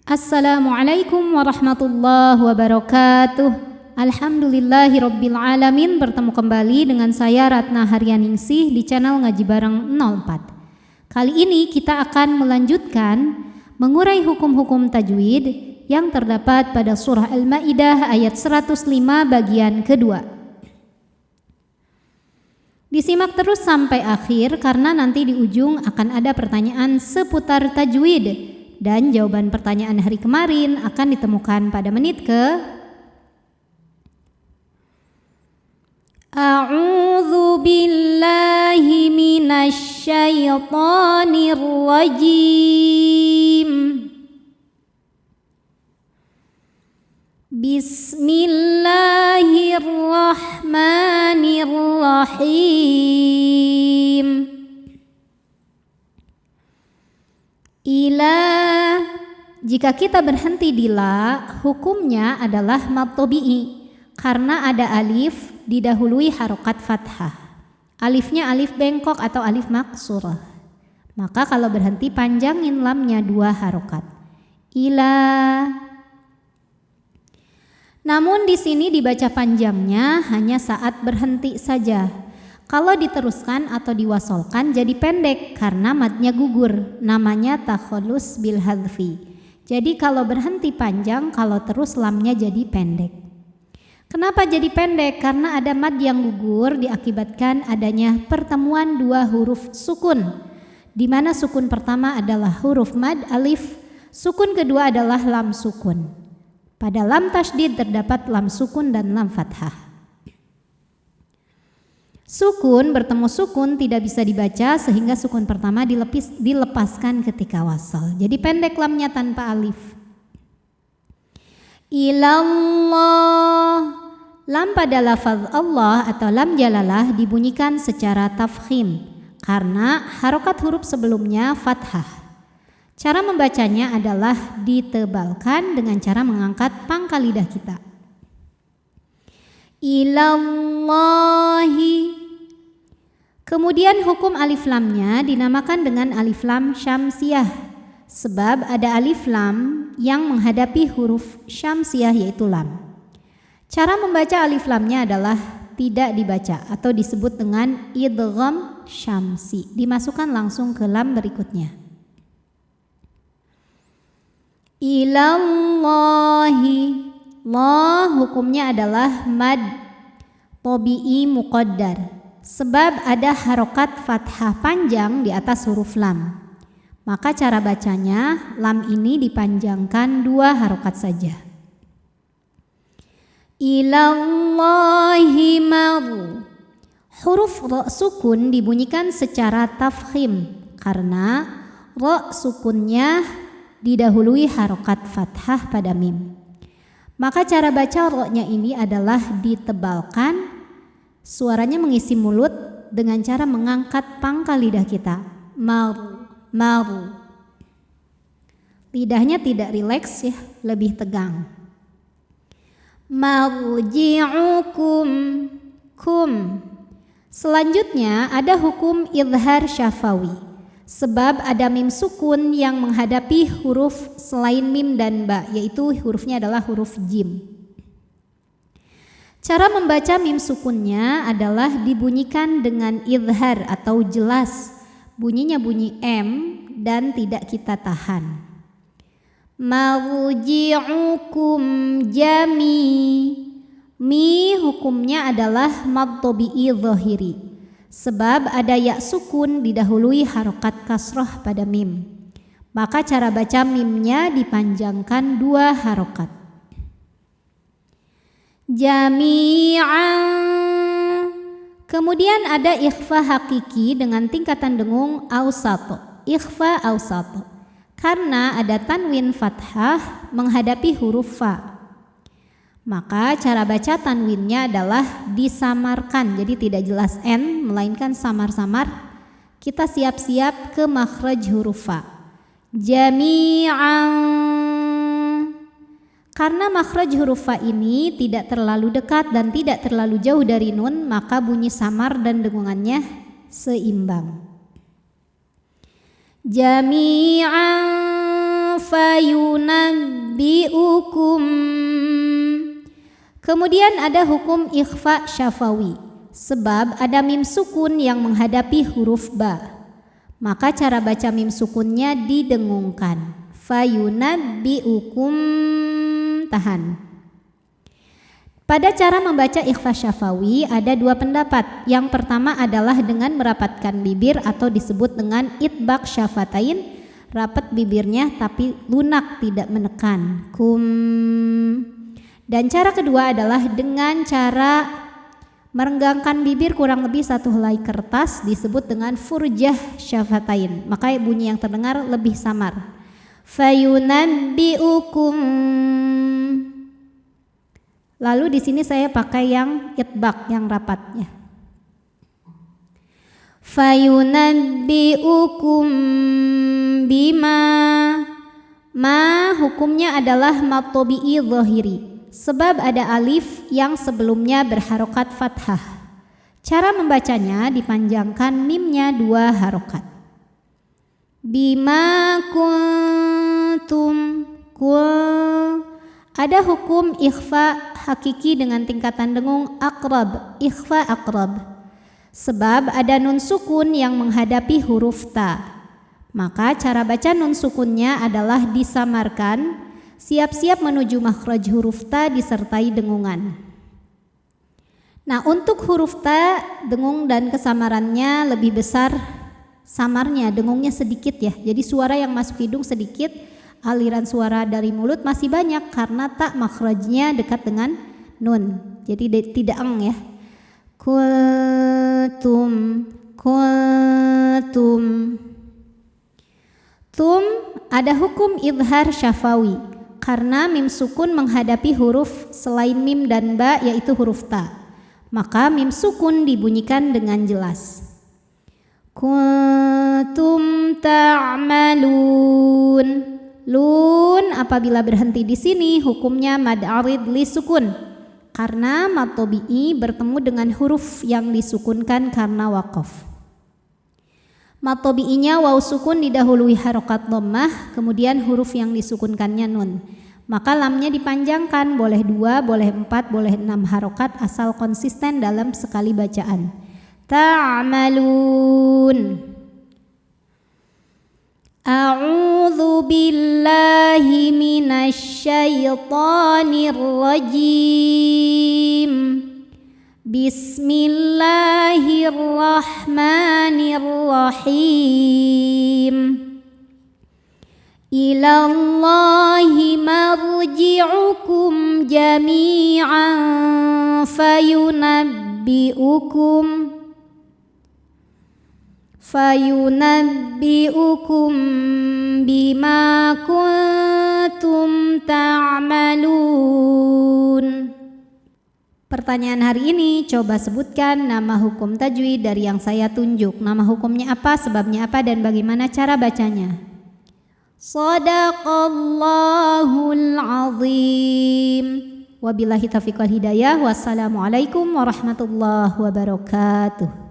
Assalamualaikum warahmatullahi wabarakatuh. Alhamdulillahirabbil alamin. Bertemu kembali dengan saya Ratna Haryaningsih di channel Ngaji Bareng 04. Kali ini kita akan melanjutkan mengurai hukum-hukum tajwid yang terdapat pada surah Al-Maidah ayat 105 bagian kedua. Disimak terus sampai akhir karena nanti di ujung akan ada pertanyaan seputar tajwid. Dan jawaban pertanyaan hari kemarin akan ditemukan pada menit ke A'udzu billahi minasy syaithanir rajim. Bismillahirrahmanirrahim. Ila, jika kita berhenti di la, hukumnya adalah mad tabi'i karena ada alif didahului harokat fathah. Alifnya alif bengkok atau alif maksurah. Maka kalau berhenti panjangin lamnya 2 harokat. Ila. Namun di sini dibaca panjangnya hanya saat berhenti saja. Kalau diteruskan atau diwasolkan jadi pendek karena madnya gugur, namanya takhallus bil hadfi. Jadi kalau berhenti panjang, kalau terus lamnya jadi pendek. Kenapa jadi pendek? Karena ada mad yang gugur diakibatkan adanya pertemuan 2 huruf sukun, di mana sukun pertama adalah huruf mad alif, sukun kedua adalah lam sukun. Pada lam tasydid terdapat lam sukun dan lam fathah. Sukun bertemu sukun tidak bisa dibaca sehingga sukun pertama dilepaskan ketika wasal. Jadi pendek lamnya tanpa alif. Ilallah. Lam pada lafaz Allah atau lam jalalah dibunyikan secara tafkhim karena harokat huruf sebelumnya fathah. Cara membacanya adalah ditebalkan dengan cara mengangkat pangkal lidah kita. Ilallahi. Kemudian hukum alif lamnya dinamakan dengan alif lam syamsiyah sebab ada alif lam yang menghadapi huruf syamsiyah yaitu lam. Cara membaca alif lamnya adalah tidak dibaca atau disebut dengan idgham syamsi, dimasukkan langsung ke lam berikutnya. Ilallahi. Allah hukumnya adalah mad tabi'i muqaddar sebab ada harokat fathah panjang di atas huruf lam. Maka cara bacanya lam ini dipanjangkan 2 harokat saja. Ilallahi maru. Huruf ra sukun dibunyikan secara tafkhim karena ra sukunnya didahului harokat fathah pada mim. Maka cara baca ro-nya ini adalah ditebalkan, suaranya mengisi mulut dengan cara mengangkat pangkal lidah kita. Maru, maru. Lidahnya tidak rileks ya, lebih tegang. Marji'ukum, kum. Selanjutnya ada hukum idhar syafawi. Sebab ada mim sukun yang menghadapi huruf selain mim dan ba, yaitu hurufnya adalah huruf jim. Cara membaca mim sukunnya adalah dibunyikan dengan idhar atau jelas. Bunyinya bunyi M dan tidak kita tahan. Marji'ukum jami. Mi hukumnya adalah mad tabi'i dhahiri. Sebab ada ya sukun didahului harokat kasroh pada mim. Maka cara baca mimnya dipanjangkan 2 harokat. Jami'an. Kemudian ada ikhfa hakiki dengan tingkatan dengung awsato. Ikhfa awsato. Karena ada tanwin fathah menghadapi huruf fa. Maka cara baca tanwinnya adalah disamarkan, jadi tidak jelas N melainkan samar-samar. Kita siap-siap ke makhraj huruf fa. Jami'an. Karena makhraj huruf fa ini tidak terlalu dekat dan tidak terlalu jauh dari nun, maka bunyi samar dan dengungannya seimbang. Jami'an fayunabbi'ukum. Kemudian ada hukum ikhfa syafawi, sebab ada mim sukun yang menghadapi huruf ba. Maka cara baca mim sukunnya didengungkan. Fayunabbi'ukum, tahan. Pada cara membaca ikhfa syafawi ada dua pendapat. Yang pertama adalah dengan merapatkan bibir atau disebut dengan itbaq syafatain, rapat bibirnya tapi lunak, tidak menekan. Kum. Dan cara kedua adalah dengan cara merenggangkan bibir kurang lebih satu helai kertas, disebut dengan furjah syafatain. Maka bunyi yang terdengar lebih samar. Fayunabbi'ukum. Lalu di sini saya pakai yang itbaq, yang rapatnya. Fayunabbi'ukum bima. Ma hukumnya adalah mad tabi'i zahiri, sebab ada alif yang sebelumnya berharokat fathah. Cara membacanya dipanjangkan mimnya 2 harokat. Bima kuntum. Ada hukum ikhfa hakiki dengan tingkatan dengung aqrab, ikhfa aqrab. Sebab ada nun sukun yang menghadapi huruf ta. Maka cara baca nun sukunnya adalah disamarkan, siap-siap menuju makhraj huruf ta disertai dengungan. Nah, untuk huruf ta, dengung dan kesamarannya lebih besar samarnya, dengungnya sedikit ya. Jadi suara yang masuk hidung sedikit, aliran suara dari mulut masih banyak karena tak makhrajnya dekat dengan nun. Jadi tidak eng ya. Kuntum. Tum ada hukum idhar syafawi karena mim sukun menghadapi huruf selain mim dan ba, yaitu huruf ta. Maka mim sukun dibunyikan dengan jelas. Kuntum ta'malun. Lun apabila berhenti di sini hukumnya mad arid li sukun karena mad tabi'i bertemu dengan huruf yang disukunkan karena waqaf. Mad tabi'inya waw sukun didahului harokat dhammah, kemudian huruf yang disukunkannya nun. Maka lamnya dipanjangkan, boleh 2, boleh 4, boleh 6 harokat asal konsisten dalam sekali bacaan. Ta'malun. A'udzu billahi minasy syaithanir rajim. Bismillahirrahmanirrahim. Ilallahi marji'ukum jami'an fayunabbi'ukum bima kuntum ta'malun. Pertanyaan hari ini, coba sebutkan nama hukum tajwid dari yang saya tunjuk. Nama hukumnya apa, sebabnya apa, dan bagaimana cara bacanya. Shadaqallahul azim. Wabillahi taufiq wal hidayah. Wassalamualaikum warahmatullahi wabarakatuh.